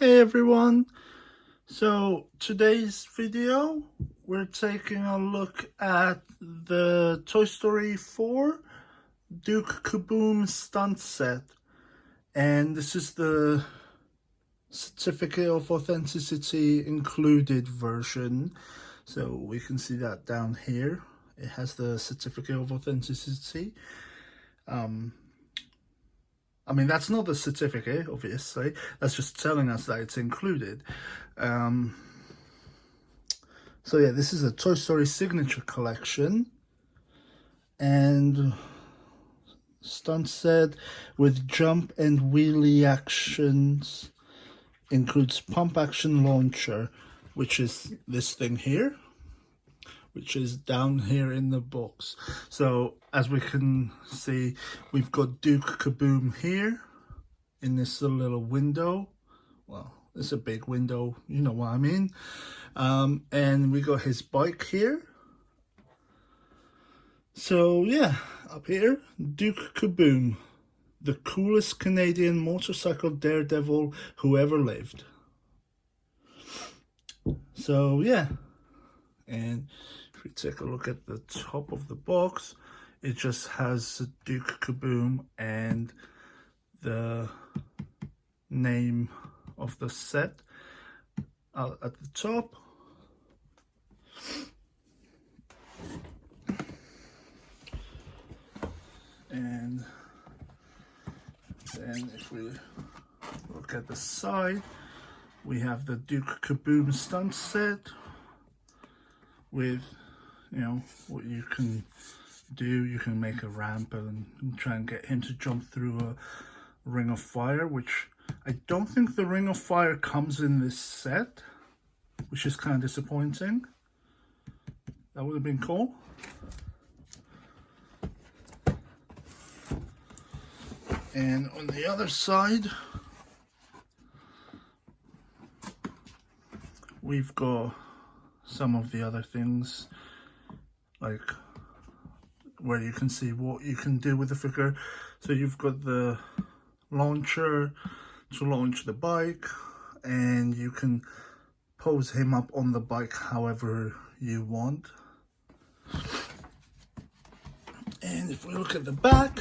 Hey everyone, so today's video we're taking a look at the Toy Story 4 Duke Caboom stunt set, and this is the certificate of authenticity included version, so we can see that down here. It has the certificate of authenticity. I mean, that's not the certificate, obviously. That's just telling us that it's included. So yeah, this is a Toy Story signature collection. And stunt set with jump and wheelie actions. Includes pump action launcher, which is this thing here, which is down here in the box. So as we can see, we've got Duke Caboom here in this little window. Well, it's a big window, you know what I mean. And we got his bike here. So yeah, up here, Duke Caboom, the coolest Canadian motorcycle daredevil who ever lived. So yeah, and if we take a look at the top of the box, it just has Duke Caboom and the name of the set at the top. And then if we look at the side, we have the Duke Caboom stunt set with, you know, what you can do. You can make a ramp and try and get him to jump through a ring of fire, which I don't think the ring of fire comes in this set, which is kind of disappointing. That would have been cool. And on the other side, we've got some of the other things, like where you can see what you can do with the figure. So you've got the launcher to launch the bike, and you can pose him up on the bike however you want. And if we look at the back,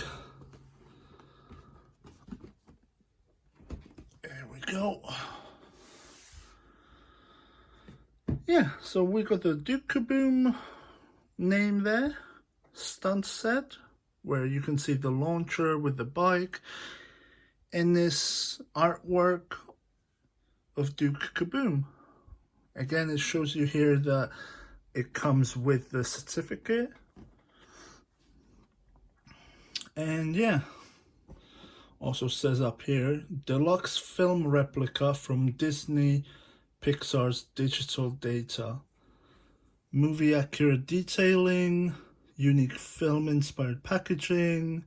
there we go. Yeah, so we got the Duke Caboom name there, stunt set, where you can see the launcher with the bike, and this artwork of Duke Caboom. Again, it shows you here that it comes with the certificate. And yeah, also says up here, deluxe film replica from Disney Pixar's digital data. Movie accurate detailing, unique film inspired packaging,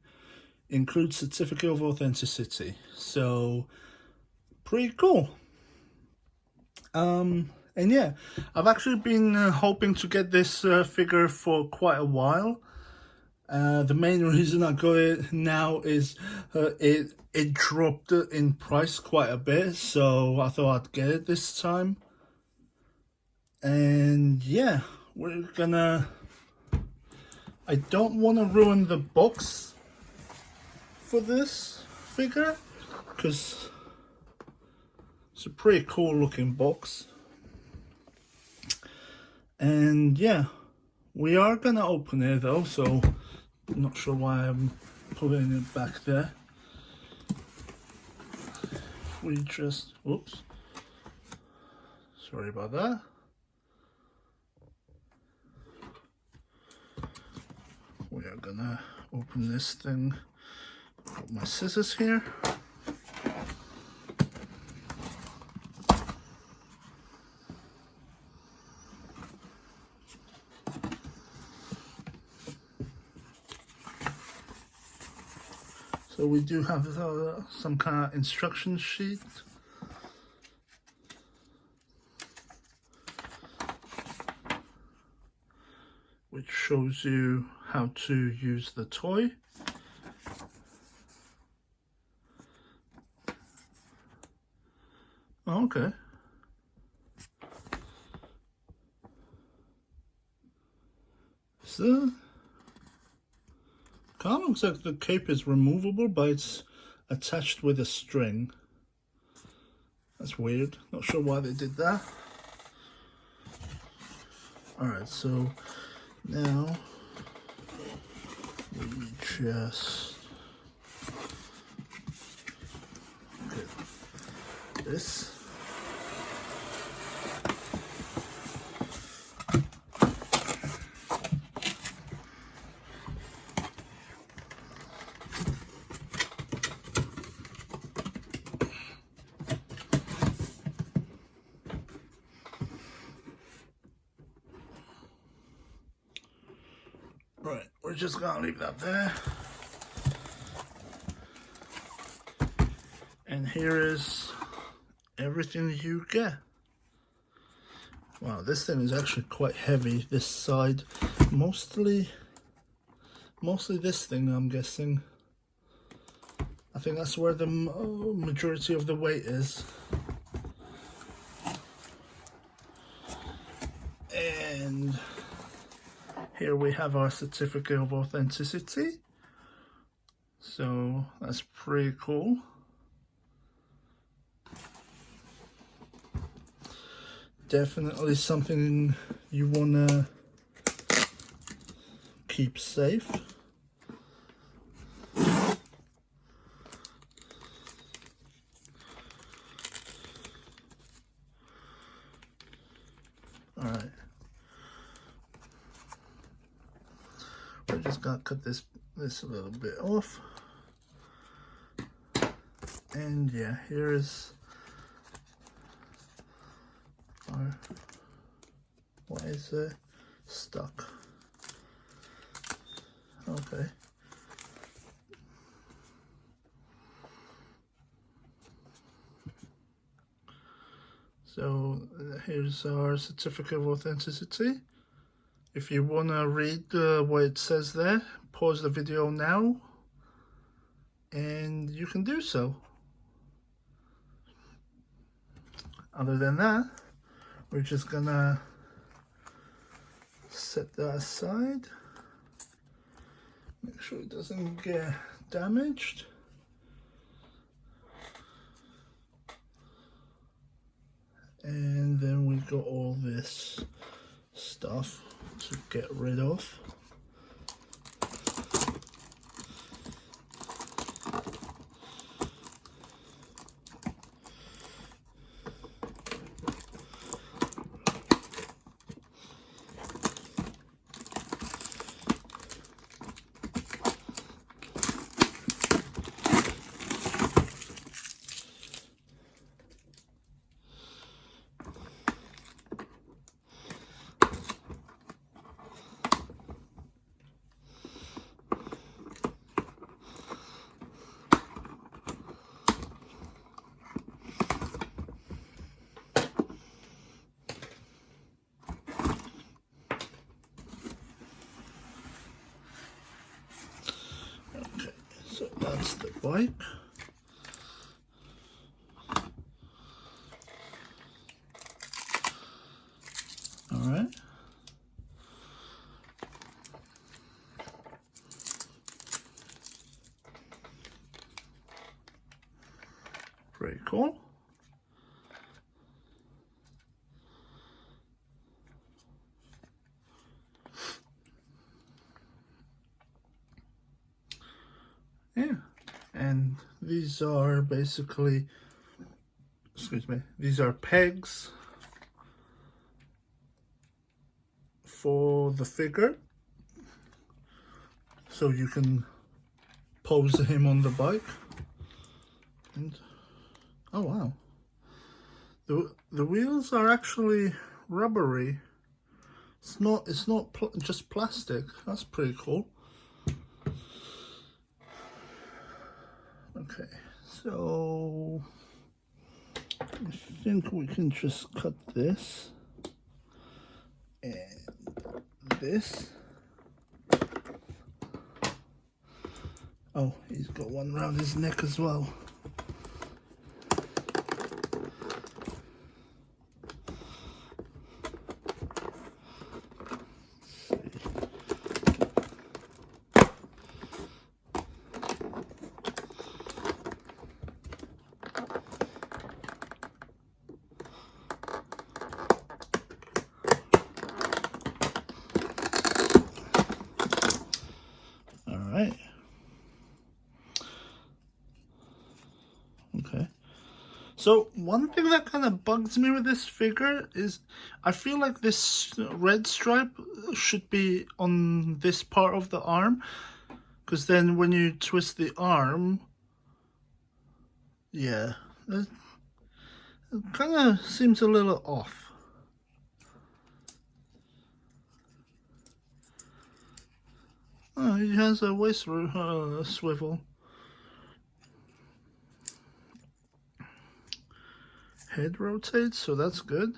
includes certificate of authenticity. So pretty cool. And yeah, I've actually been hoping to get this figure for quite a while. The main reason I got it now is it dropped in price quite a bit, so I thought I'd get it this time. And yeah, we're gonna, I don't want to ruin the box for this figure because it's a pretty cool looking box. And yeah, we are gonna open it though, so I'm not sure why I'm putting it back there. We just, oops, sorry about that. We are gonna open this thing. Put my scissors here. So we do have some kind of instruction sheet. Which shows you how to use the toy. Oh, okay. So, kind of looks like the cape is removable, but it's attached with a string. That's weird. Not sure why they did that. Alright, so now we just get this. Right, we're just gonna leave that there. And here is everything you get. Wow, this thing is actually quite heavy, this side. Mostly this thing, I'm guessing. I think that's where the majority of the weight is. And here we have our certificate of authenticity. So that's pretty cool. Definitely something you wanna keep safe. Alright. We're just gonna cut this a little bit off. And yeah, here is our, why is it stuck? Okay. So here's our certificate of authenticity. If you want to read what it says there, pause the video now and you can do so. Other than that, we're just gonna set that aside. Make sure it doesn't get damaged. And then we got all this stuff to get rid of. So that's the bike. All right. Pretty cool. Yeah, and these are basically, excuse me, these are pegs for the figure, so you can pose him on the bike. And oh wow, the wheels are actually rubbery. It's not just plastic. That's pretty cool. Okay, so I think we can just cut this and this. Oh, he's got one around his neck as well. So one thing that kind of bugs me with this figure is I feel like this red stripe should be on this part of the arm, because then when you twist the arm, yeah, it kind of seems a little off. Oh, he has a waist swivel. Head rotates, so that's good.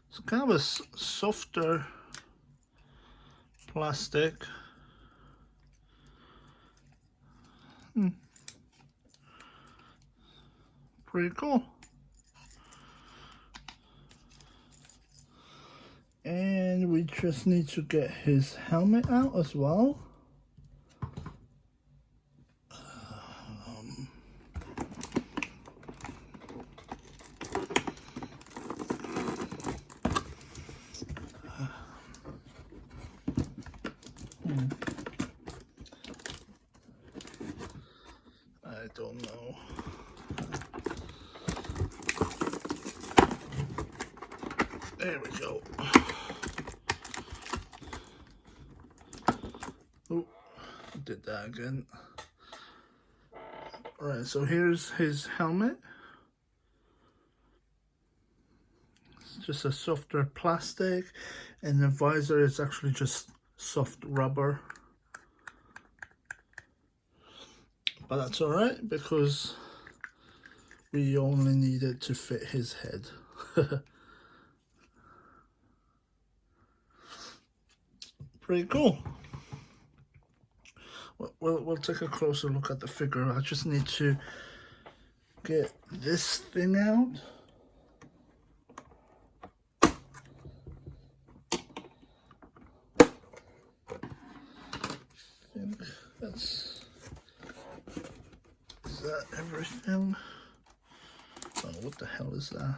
It's kind of a softer plastic. Pretty cool. And we just need to get his helmet out as well. I don't know. There we go. Oh, did that again. Alright, so here's his helmet. It's just a softer plastic, and the visor is actually just soft rubber. But that's alright, because we only need it to fit his head. Pretty cool. We'll take a closer look at the figure. I just need to get this thing out. I think that's... Is that everything? Oh, what the hell is that?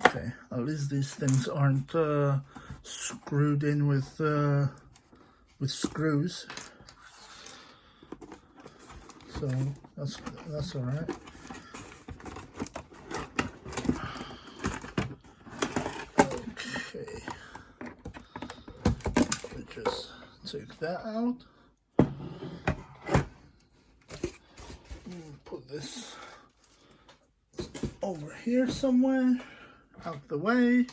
Okay, at least these things aren't screwed in with screws, so that's all right. Okay, we just take that out. Put this over here somewhere, out the way.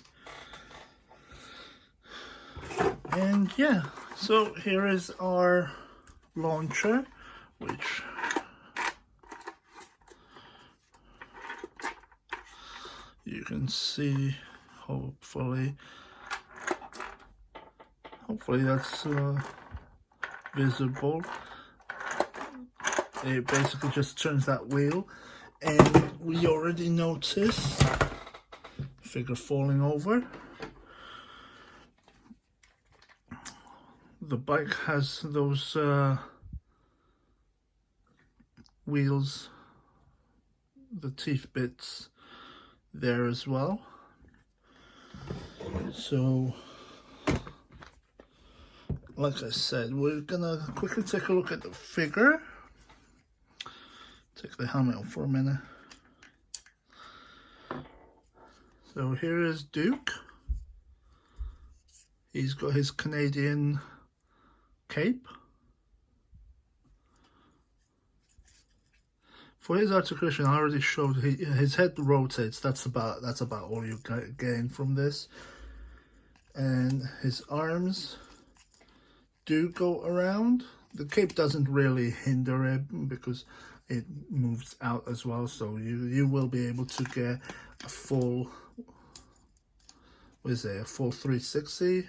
And yeah, so here is our launcher, which you can see, hopefully that's visible. It basically just turns that wheel, and we already noticed figure falling over. The bike has those wheels, the teeth bits there as well. So like I said, we're gonna quickly take a look at the figure. Take the helmet off for a minute. So here is Duke. He's got his Canadian cape. For his articulation, I already showed his head rotates. That's about all you gain from this. And his arms do go around. The cape doesn't really hinder it because it moves out as well, so you will be able to get a full, what is it, a full 360.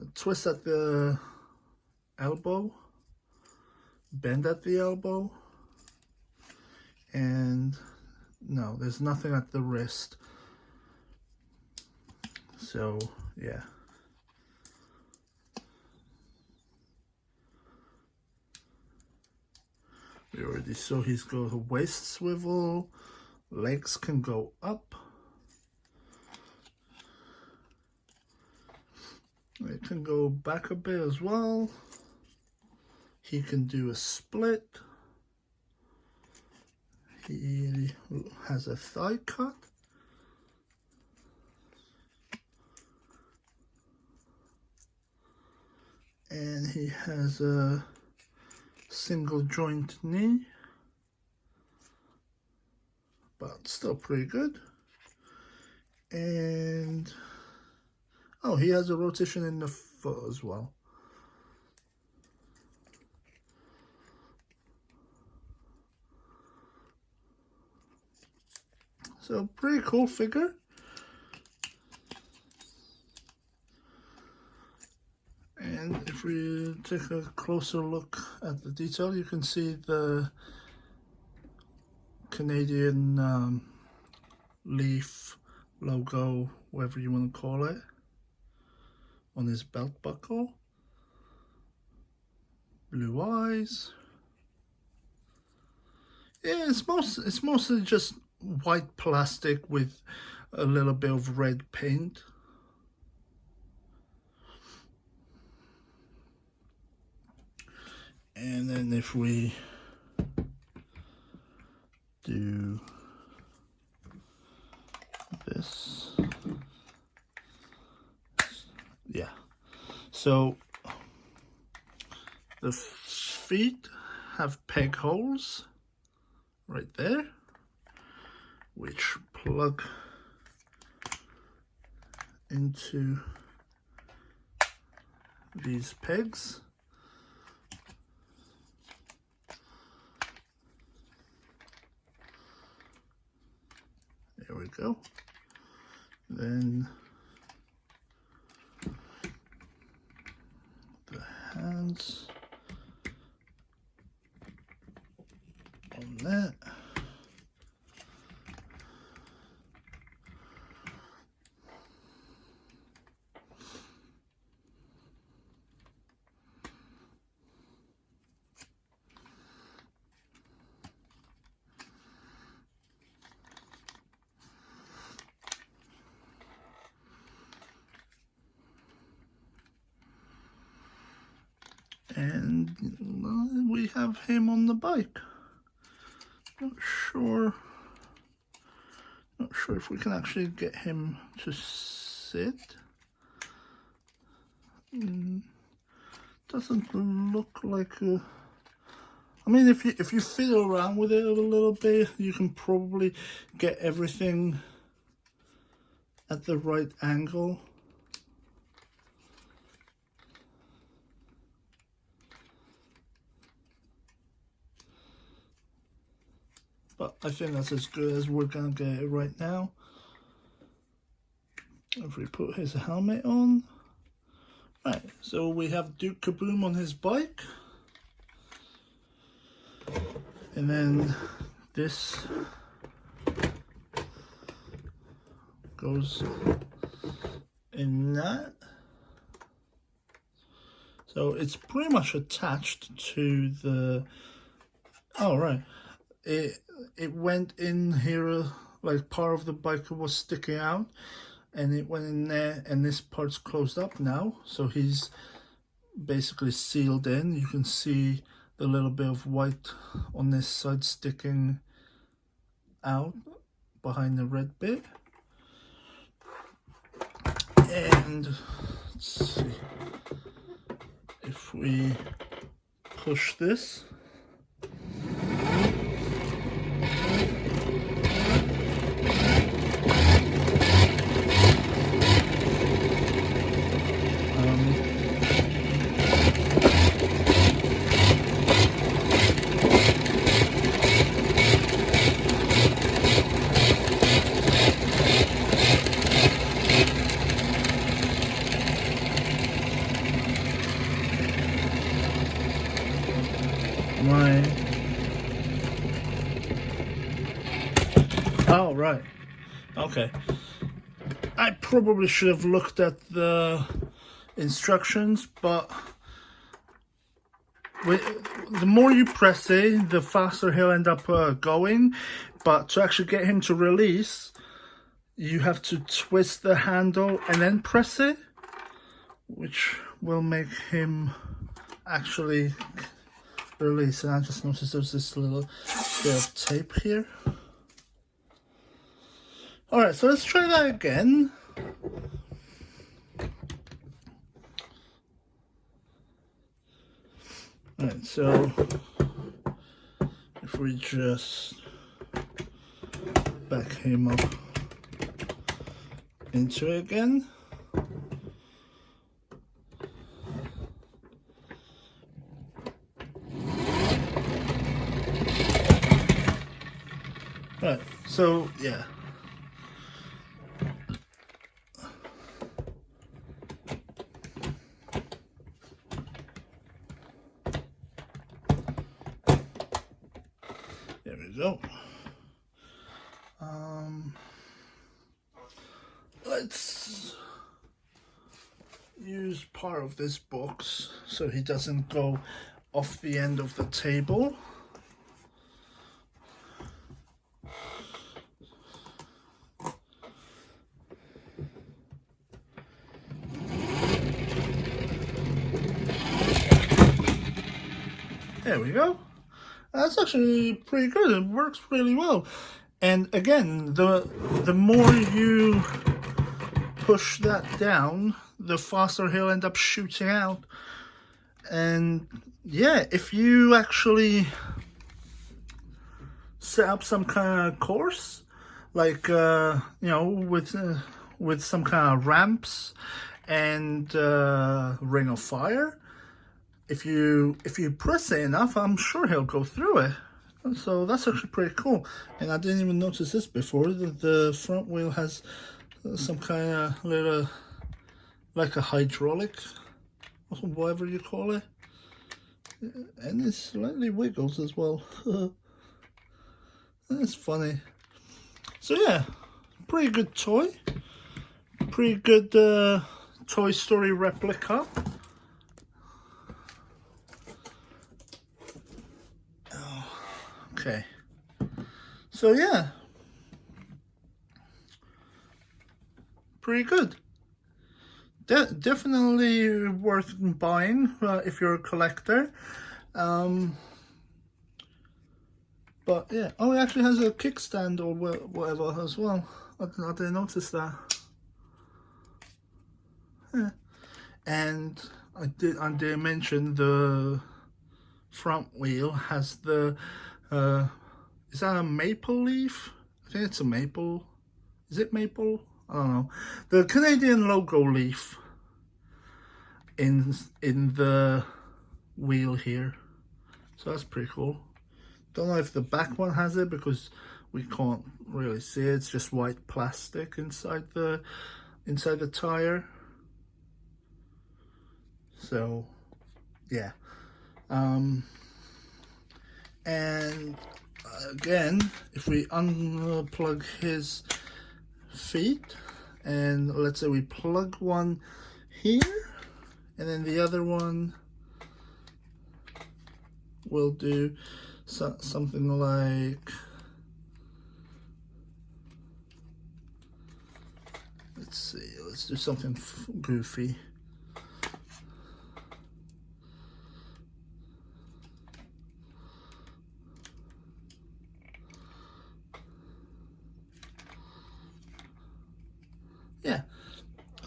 A twist at the elbow, bend at the elbow, and no, there's nothing at the wrist. So yeah, we already saw he's got a waist swivel, legs can go up, it can go back a bit as well. He can do a split. He has a thigh cut. And he has a single joint knee, but still pretty good. And oh, he has a rotation in the foot as well. So pretty cool figure. And if we take a closer look at the detail, you can see the Canadian leaf logo, whatever you want to call it, on his belt buckle. Blue eyes. Yeah, it's mostly just white plastic with a little bit of red paint. And then if we do this, yeah, so the feet have peg holes right there, which plug into these pegs. There we go. Then the hands on that. And we have him on the bike. Not sure if we can actually get him to sit. Doesn't look like a... I mean, if you fiddle around with it a little bit, you can probably get everything at the right angle. But I think that's as good as we're gonna get it right now. If we put his helmet on. Right, so we have Duke Caboom on his bike. And then this goes in that. So it's pretty much attached to the... Oh, right. It went in here, like part of the bike was sticking out, and it went in there, and this part's closed up now, so he's basically sealed in. You can see the little bit of white on this side sticking out behind the red bit. And let's see if we push this. Oh, right. Okay. I probably should have looked at the instructions, but the more you press it, the faster he'll end up going. But to actually get him to release, you have to twist the handle and then press it, which will make him actually release. And I just noticed there's this little bit of tape here. Alright, so let's try that again. Alright, so if we just back him up into it again. Right, so yeah. There we go. Let's use part of this box so he doesn't go off the end of the table. There we go. That's actually pretty good. It works really well. And again, the more you push that down, the faster he'll end up shooting out. And yeah, if you actually set up some kind of course, like you know, with some kind of ramps and ring of fire, if you press it enough, I'm sure he'll go through it. So that's actually pretty cool. And I didn't even notice this before, that the front wheel has some kind of little, like a hydraulic, or whatever you call it. And it slightly wiggles as well. That's funny. So yeah, pretty good toy. Pretty good Toy Story replica. Okay, so yeah, pretty good. Definitely worth buying if you're a collector. But yeah, oh, it actually has a kickstand or whatever as well. I didn't notice that. Yeah. And I did mention the front wheel has the is that a maple leaf? I think it's a maple. Is it maple? I don't know. The Canadian logo leaf in the wheel here. So that's pretty cool. Don't know if the back one has it because we can't really see it. It's just white plastic inside the tire. So yeah. And again, if we unplug his feet, and let's say we plug one here, and then the other one will do something like, let's do something goofy. Yeah,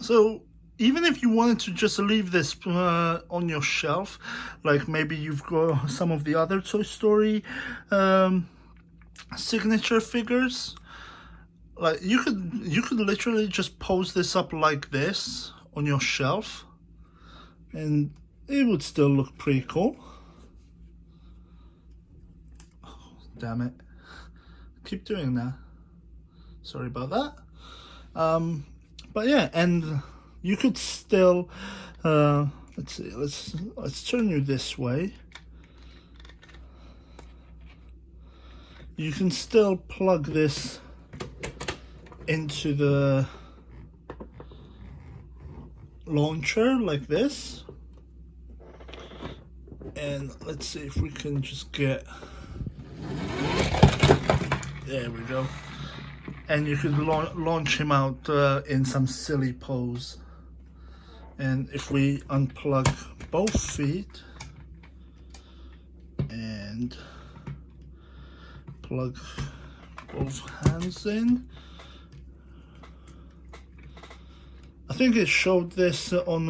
so even if you wanted to just leave this on your shelf, like maybe you've got some of the other Toy Story signature figures, like you could literally just pose this up like this on your shelf and it would still look pretty cool. Oh, damn it, keep doing that, sorry about that. But yeah, and you could still let's see, let's turn you this way. You can still plug this into the launcher like this. And let's see if we can just get, there we go. And you could launch him out in some silly pose. And if we unplug both feet and plug both hands in, I think it showed this on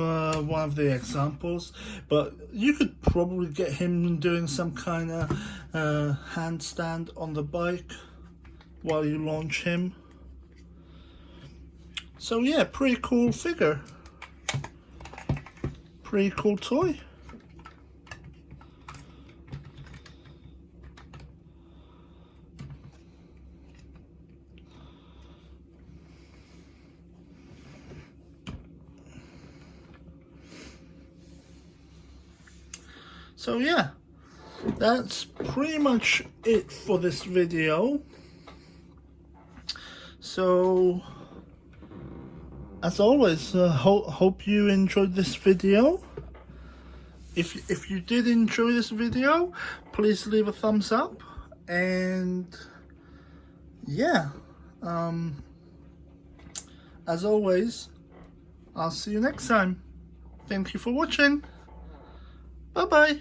one of the examples, but you could probably get him doing some kind of handstand on the bike while you launch him. So yeah, pretty cool figure. Pretty cool toy. So yeah, that's pretty much it for this video. So as always, hope you enjoyed this video. If you did enjoy this video, please leave a thumbs up, and yeah, as always, I'll see you next time. Thank you for watching. Bye bye.